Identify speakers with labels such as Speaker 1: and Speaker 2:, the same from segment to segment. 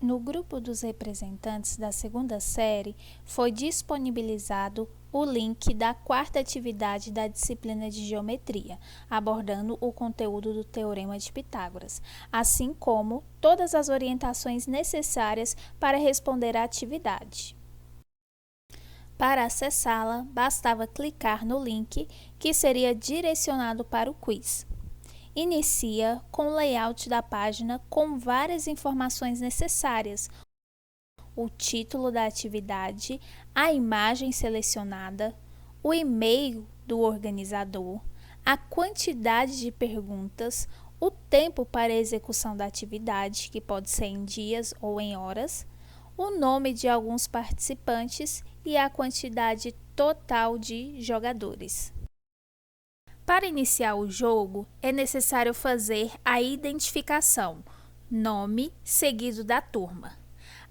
Speaker 1: No grupo dos representantes da segunda série, foi disponibilizado o link da quarta atividade da disciplina de Geometria, abordando o conteúdo do Teorema de Pitágoras, assim como todas as orientações necessárias para responder à atividade. Para acessá-la, bastava clicar no link que seria direcionado para o quiz. Inicia com o layout da página com várias informações necessárias, o título da atividade, a imagem selecionada, o e-mail do organizador, a quantidade de perguntas, o tempo para a execução da atividade, que pode ser em dias ou em horas, o nome de alguns participantes e a quantidade total de jogadores. Para iniciar o jogo, é necessário fazer a identificação, nome seguido da turma.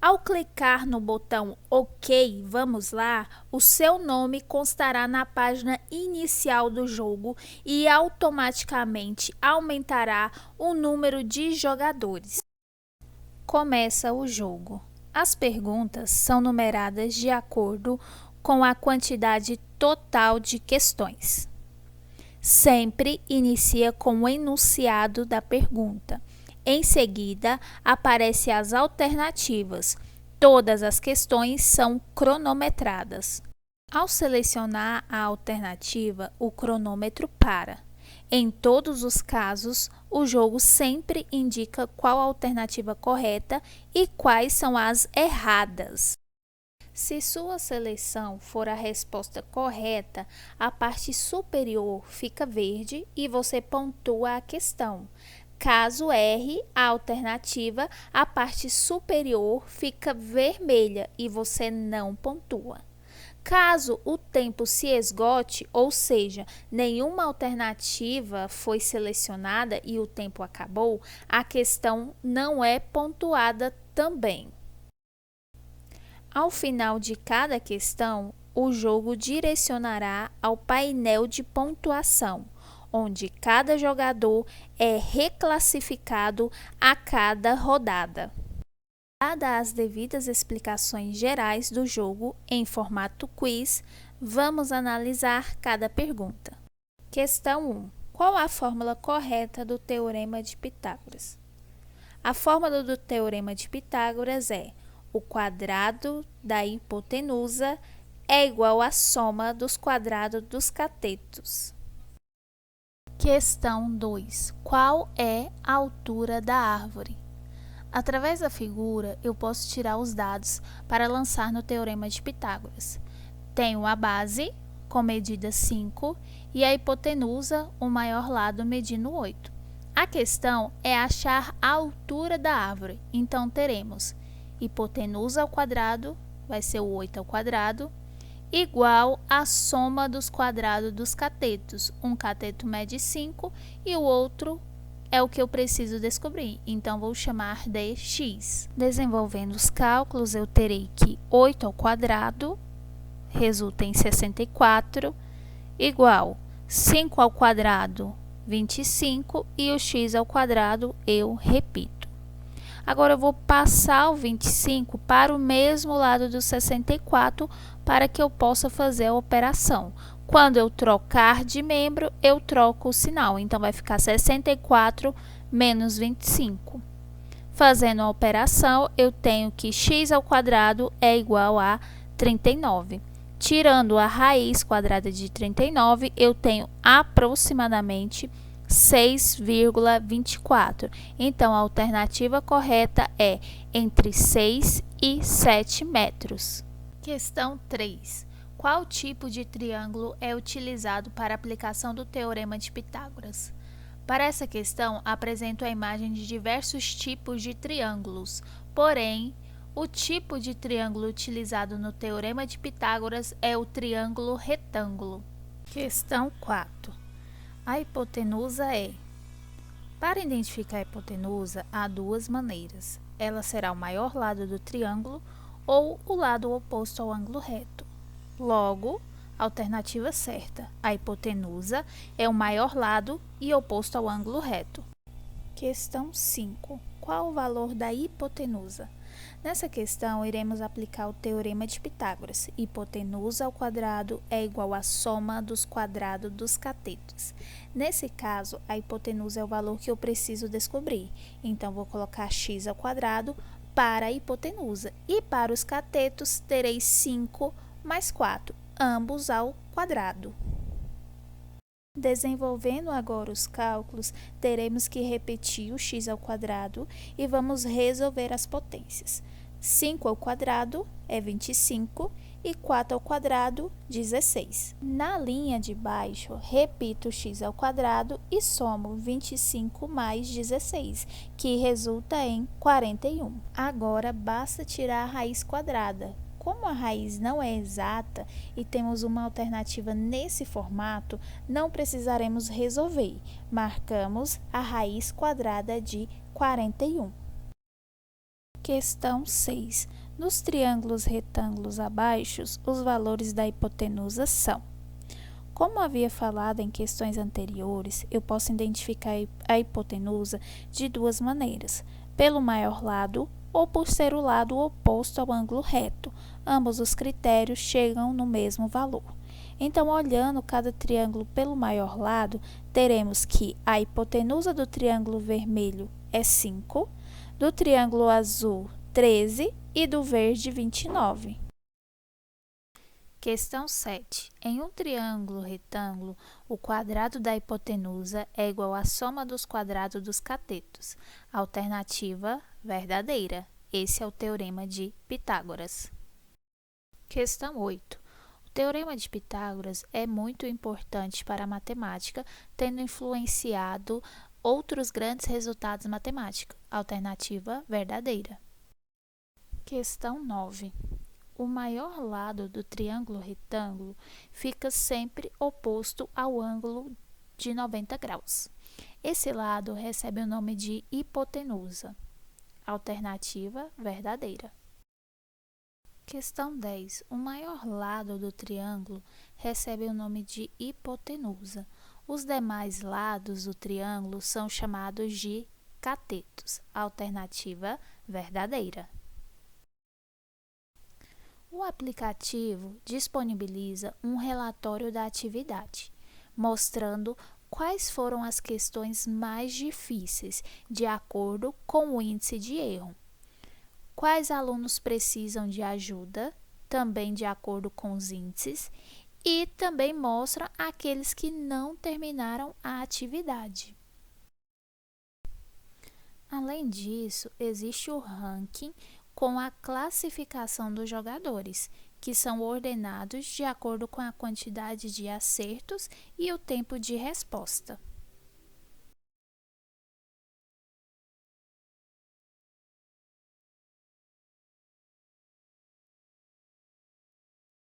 Speaker 1: Ao clicar no botão OK, vamos lá, o seu nome constará na página inicial do jogo e automaticamente aumentará o número de jogadores. Começa o jogo. As perguntas são numeradas de acordo com a quantidade total de questões. Sempre inicia com o enunciado da pergunta. Em seguida, aparecem as alternativas. Todas as questões são cronometradas. Ao selecionar a alternativa, o cronômetro para. Em todos os casos, o jogo sempre indica qual a alternativa correta e quais são as erradas. Se sua seleção for a resposta correta, a parte superior fica verde e você pontua a questão. Caso erre a alternativa, a parte superior fica vermelha e você não pontua. Caso o tempo se esgote, ou seja, nenhuma alternativa foi selecionada e o tempo acabou, a questão não é pontuada também. Ao final de cada questão, o jogo direcionará ao painel de pontuação, onde cada jogador é reclassificado a cada rodada. Dadas as devidas explicações gerais do jogo em formato quiz, vamos analisar cada pergunta. Questão 1. Qual a fórmula correta do Teorema de Pitágoras? A fórmula do Teorema de Pitágoras é: o quadrado da hipotenusa é igual à soma dos quadrados dos catetos. Questão 2. Qual é a altura da árvore? Através da figura, eu posso tirar os dados para lançar no Teorema de Pitágoras. Tenho a base, com medida 5, e a hipotenusa, o maior lado, medindo 8. A questão é achar a altura da árvore, então teremos hipotenusa ao quadrado, vai ser o 8 ao quadrado, igual à soma dos quadrados dos catetos. Um cateto mede 5 e o outro é o que eu preciso descobrir, então vou chamar de x. Desenvolvendo os cálculos, eu terei que 8 ao quadrado resulta em 64, igual 5 ao quadrado, 25, e o x ao quadrado eu repito. Agora, eu vou passar o 25 para o mesmo lado do 64 para que eu possa fazer a operação. Quando eu trocar de membro, eu troco o sinal. Então, vai ficar 64 menos 25. Fazendo a operação, eu tenho que x ao quadrado é igual a 39. Tirando a raiz quadrada de 39, eu tenho aproximadamente 6,24. Então, a alternativa correta é entre 6 e 7 metros. Questão 3. Qual tipo de triângulo é utilizado para a aplicação do Teorema de Pitágoras? Para essa questão, apresento a imagem de diversos tipos de triângulos, porém, o tipo de triângulo utilizado no Teorema de Pitágoras é o triângulo retângulo. Questão 4. A hipotenusa é. Para identificar a hipotenusa, há duas maneiras. Ela será o maior lado do triângulo ou o lado oposto ao ângulo reto. Logo, alternativa certa. A hipotenusa é o maior lado e oposto ao ângulo reto. Questão 5. Qual o valor da hipotenusa? Nessa questão, iremos aplicar o teorema de Pitágoras. Hipotenusa ao quadrado é igual à soma dos quadrados dos catetos. Nesse caso, a hipotenusa é o valor que eu preciso descobrir. Então, vou colocar x ao quadrado para a hipotenusa. E para os catetos, terei 5 mais 4, ambos ao quadrado. Desenvolvendo agora os cálculos, teremos que repetir o x ao quadrado e vamos resolver as potências. 5 ao quadrado é 25 e 4 ao quadrado, 16. Na linha de baixo, repito o x ao quadrado e somo 25 mais 16, que resulta em 41. Agora, basta tirar a raiz quadrada. Como a raiz não é exata e temos uma alternativa nesse formato, não precisaremos resolver. Marcamos a raiz quadrada de 41. Questão 6. Nos triângulos retângulos abaixo, os valores da hipotenusa são. Como havia falado em questões anteriores, eu posso identificar a hipotenusa de duas maneiras: pelo maior lado ou por ser o lado oposto ao ângulo reto. Ambos os critérios chegam no mesmo valor. Então, olhando cada triângulo pelo maior lado, teremos que a hipotenusa do triângulo vermelho é 5, do triângulo azul, 13 e do verde, 29. Questão 7. Em um triângulo retângulo, o quadrado da hipotenusa é igual à soma dos quadrados dos catetos. Alternativa verdadeira. Esse é o teorema de Pitágoras. Questão 8. O teorema de Pitágoras é muito importante para a matemática, tendo influenciado outros grandes resultados matemáticos. Alternativa verdadeira. Questão 9. O maior lado do triângulo retângulo fica sempre oposto ao ângulo de 90 graus. Esse lado recebe o nome de hipotenusa. Alternativa verdadeira. Questão 10. O maior lado do triângulo recebe o nome de hipotenusa. Os demais lados do triângulo são chamados de catetos. Alternativa verdadeira. O aplicativo disponibiliza um relatório da atividade, mostrando quais foram as questões mais difíceis, de acordo com o índice de erro. Quais alunos precisam de ajuda, também de acordo com os índices, e também mostra aqueles que não terminaram a atividade. Além disso, existe o ranking com a classificação dos jogadores, que são ordenados de acordo com a quantidade de acertos e o tempo de resposta.